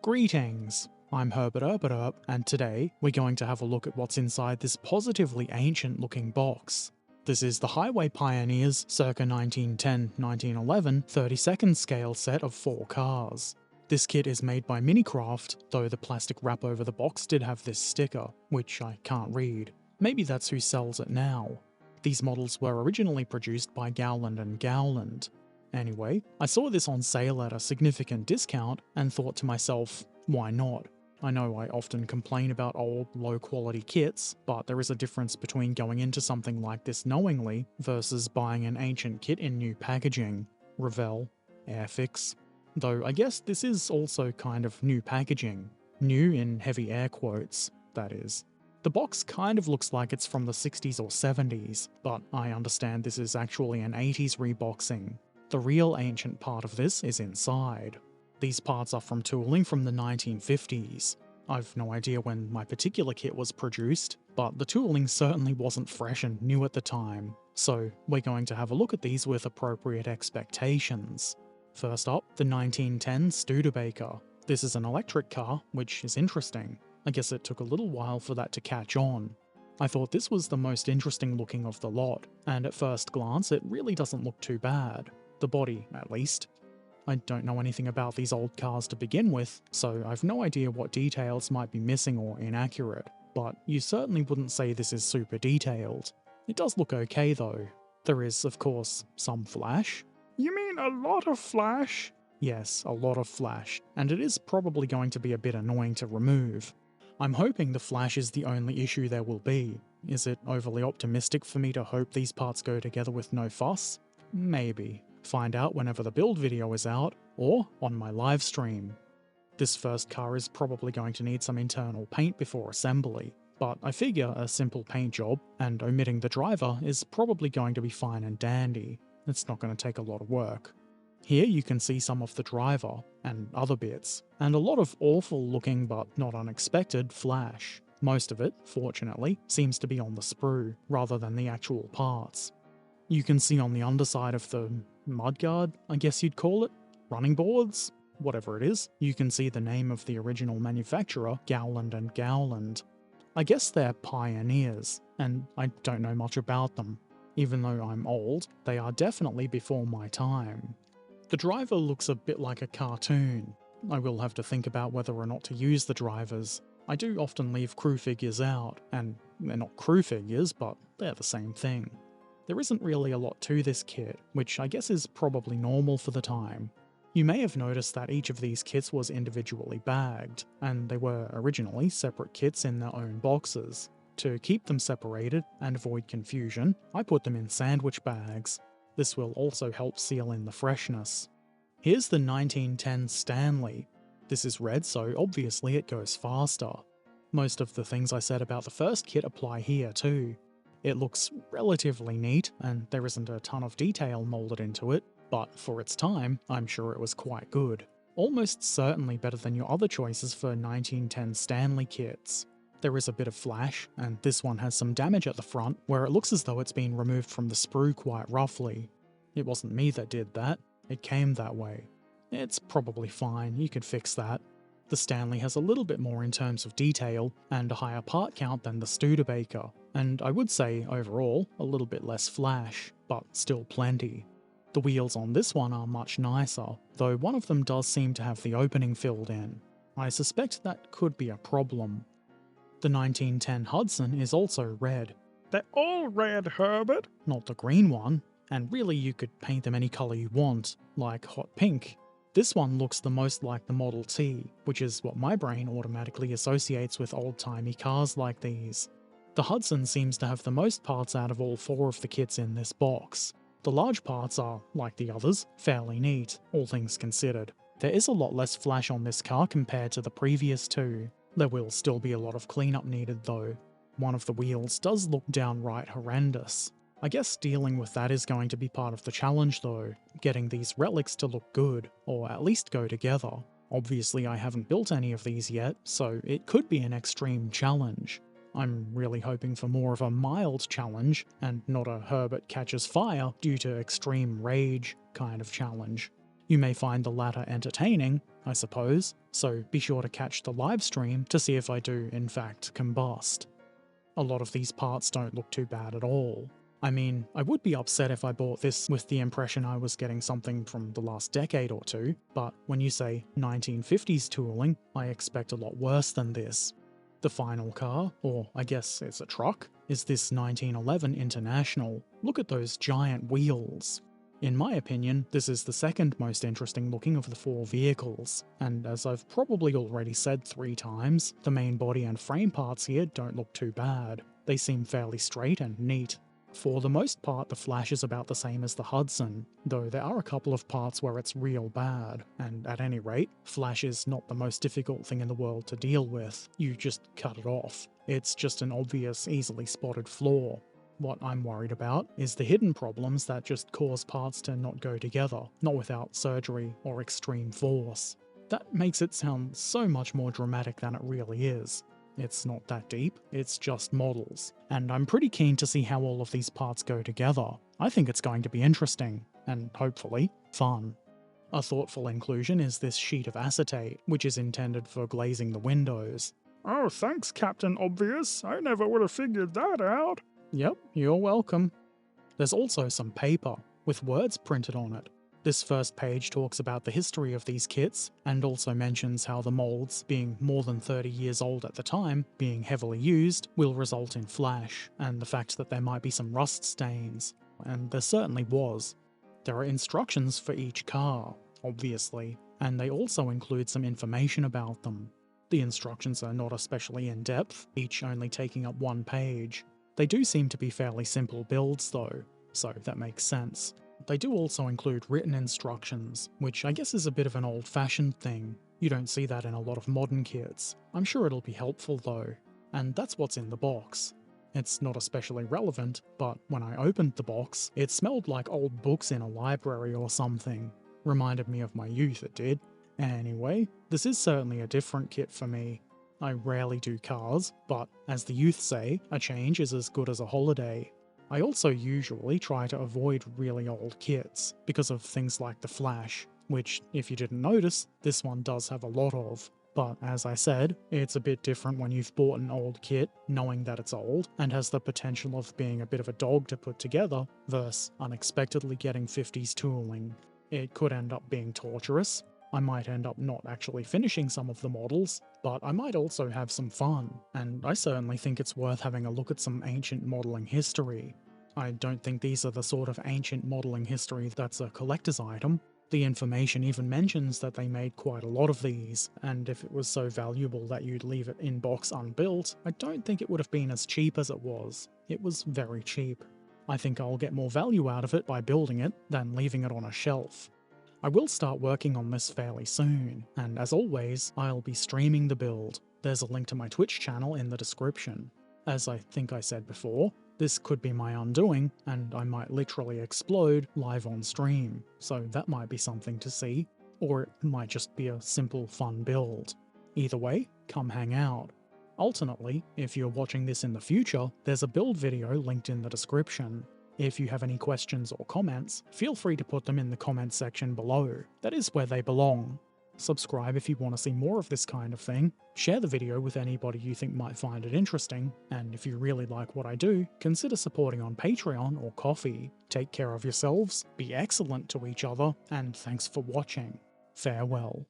Greetings! I'm Herbert Erpaderp, and today we're going to have a look at what's inside this positively ancient looking box. This is the Highway Pioneers circa 1910-1911 32nd scale set of 4 cars. This kit is made by Minicraft, though the plastic wrap over the box did have this sticker, which I can't read. Maybe that's who sells it now. These models were originally produced by Gowland & Gowland. Anyway, I saw this on sale at a significant discount and thought to myself, why not? I know I often complain about old, low-quality kits, but there is a difference between going into something like this knowingly versus buying an ancient kit in new packaging. Revell, Airfix. Though I guess this is also kind of new packaging. New in heavy air quotes, that is. The box kind of looks like it's from the 60s or 70s, but I understand this is actually an 80s reboxing. The real ancient part of this is inside. These parts are from tooling from the 1950s. I've no idea when my particular kit was produced, but the tooling certainly wasn't fresh and new at the time, so we're going to have a look at these with appropriate expectations. First up, the 1910 Studebaker. This is an electric car, which is interesting. I guess it took a little while for that to catch on. I thought this was the most interesting looking of the lot, and at first glance it really doesn't look too bad. The body, at least. I don't know anything about these old cars to begin with, so I've no idea what details might be missing or inaccurate, but you certainly wouldn't say this is super detailed. It does look okay though. There is, of course, some flash. You mean a lot of flash? Yes, a lot of flash, and it is probably going to be a bit annoying to remove. I'm hoping the flash is the only issue there will be. Is it overly optimistic for me to hope these parts go together with no fuss? Maybe. Find out whenever the build video is out, or on my live stream. This first car is probably going to need some internal paint before assembly, but I figure a simple paint job, and omitting the driver, is probably going to be fine and dandy. It's not going to take a lot of work. Here you can see some of the driver, and other bits, and a lot of awful looking but not unexpected flash. Most of it, fortunately, seems to be on the sprue, rather than the actual parts. You can see on the underside of the mudguard, I guess you'd call it, running boards, whatever it is, you can see the name of the original manufacturer, Gowland & Gowland. I guess they're pioneers, and I don't know much about them. Even though I'm old, they are definitely before my time. The driver looks a bit like a cartoon. I will have to think about whether or not to use the drivers. I do often leave crew figures out, and they're not crew figures, but they're the same thing. There isn't really a lot to this kit, which I guess is probably normal for the time. You may have noticed that each of these kits was individually bagged, and they were originally separate kits in their own boxes. To keep them separated and avoid confusion, I put them in sandwich bags. This will also help seal in the freshness. Here's the 1910 Stanley. This is red, so obviously it goes faster. Most of the things I said about the first kit apply here too. It looks relatively neat, and there isn't a ton of detail moulded into it, but for its time, I'm sure it was quite good. Almost certainly better than your other choices for 1910 Stanley kits. There is a bit of flash, and this one has some damage at the front, where it looks as though it's been removed from the sprue quite roughly. It wasn't me that did that, it came that way. It's probably fine, you could fix that. The Stanley has a little bit more in terms of detail, and a higher part count than the Studebaker, and I would say, overall, a little bit less flash, but still plenty. The wheels on this one are much nicer, though one of them does seem to have the opening filled in. I suspect that could be a problem. The 1910 Hudson is also red. They're all red, Herbert! Not the green one, and really you could paint them any colour you want, like hot pink. This one looks the most like the Model T, which is what my brain automatically associates with old-timey cars like these. The Hudson seems to have the most parts out of all 4 of the kits in this box. The large parts are, like the others, fairly neat, all things considered. There is a lot less flash on this car compared to the previous 2. There will still be a lot of cleanup needed though. One of the wheels does look downright horrendous. I guess dealing with that is going to be part of the challenge though, getting these relics to look good, or at least go together. Obviously I haven't built any of these yet, so it could be an extreme challenge. I'm really hoping for more of a mild challenge, and not a Herbert catches fire due to extreme rage kind of challenge. You may find the latter entertaining, I suppose, so be sure to catch the live stream to see if I do in fact combust. A lot of these parts don't look too bad at all. I mean, I would be upset if I bought this with the impression I was getting something from the last decade or two, but when you say 1950s tooling, I expect a lot worse than this. The final car, or I guess it's a truck, is this 1911 International. Look at those giant wheels. In my opinion, this is the second most interesting looking of the four vehicles, and as I've probably already said 3 times, the main body and frame parts here don't look too bad. They seem fairly straight and neat. For the most part, the Flash is about the same as the Hudson, though there are a couple of parts where it's real bad, and at any rate, Flash is not the most difficult thing in the world to deal with. You just cut it off. It's just an obvious, easily spotted flaw. What I'm worried about is the hidden problems that just cause parts to not go together, not without surgery or extreme force. That makes it sound so much more dramatic than it really is. It's not that deep, it's just models, and I'm pretty keen to see how all of these parts go together. I think it's going to be interesting, and hopefully, fun. A thoughtful inclusion is this sheet of acetate, which is intended for glazing the windows. Oh, thanks, Captain Obvious. I never would have figured that out. Yep, you're welcome. There's also some paper, with words printed on it. This first page talks about the history of these kits, and also mentions how the molds, being more than 30 years old at the time, being heavily used, will result in flash, and the fact that there might be some rust stains. And there certainly was. There are instructions for each car, obviously, and they also include some information about them. The instructions are not especially in-depth, each only taking up 1 page. They do seem to be fairly simple builds though, so that makes sense. They do also include written instructions, which I guess is a bit of an old-fashioned thing. You don't see that in a lot of modern kits. I'm sure it'll be helpful though. And that's what's in the box. It's not especially relevant, but when I opened the box, it smelled like old books in a library or something. Reminded me of my youth, it did. Anyway, this is certainly a different kit for me. I rarely do cars, but as the youth say, a change is as good as a holiday. I also usually try to avoid really old kits, because of things like the Flash, which, if you didn't notice, this one does have a lot of. But as I said, it's a bit different when you've bought an old kit, knowing that it's old, and has the potential of being a bit of a dog to put together, versus unexpectedly getting 50s tooling. It could end up being torturous. I might end up not actually finishing some of the models, but I might also have some fun, and I certainly think it's worth having a look at some ancient modelling history. I don't think these are the sort of ancient modelling history that's a collector's item. The information even mentions that they made quite a lot of these, and if it was so valuable that you'd leave it in box unbuilt, I don't think it would have been as cheap as it was. It was very cheap. I think I'll get more value out of it by building it than leaving it on a shelf. I will start working on this fairly soon, and as always, I'll be streaming the build. There's a link to my Twitch channel in the description. As I think I said before, this could be my undoing, and I might literally explode live on stream, so that might be something to see, or it might just be a simple fun build. Either way, come hang out. Alternately, if you're watching this in the future, there's a build video linked in the description. If you have any questions or comments, feel free to put them in the comments section below. That is where they belong. Subscribe if you want to see more of this kind of thing, share the video with anybody you think might find it interesting, and if you really like what I do, consider supporting on Patreon or Ko-fi. Take care of yourselves, be excellent to each other, and thanks for watching. Farewell.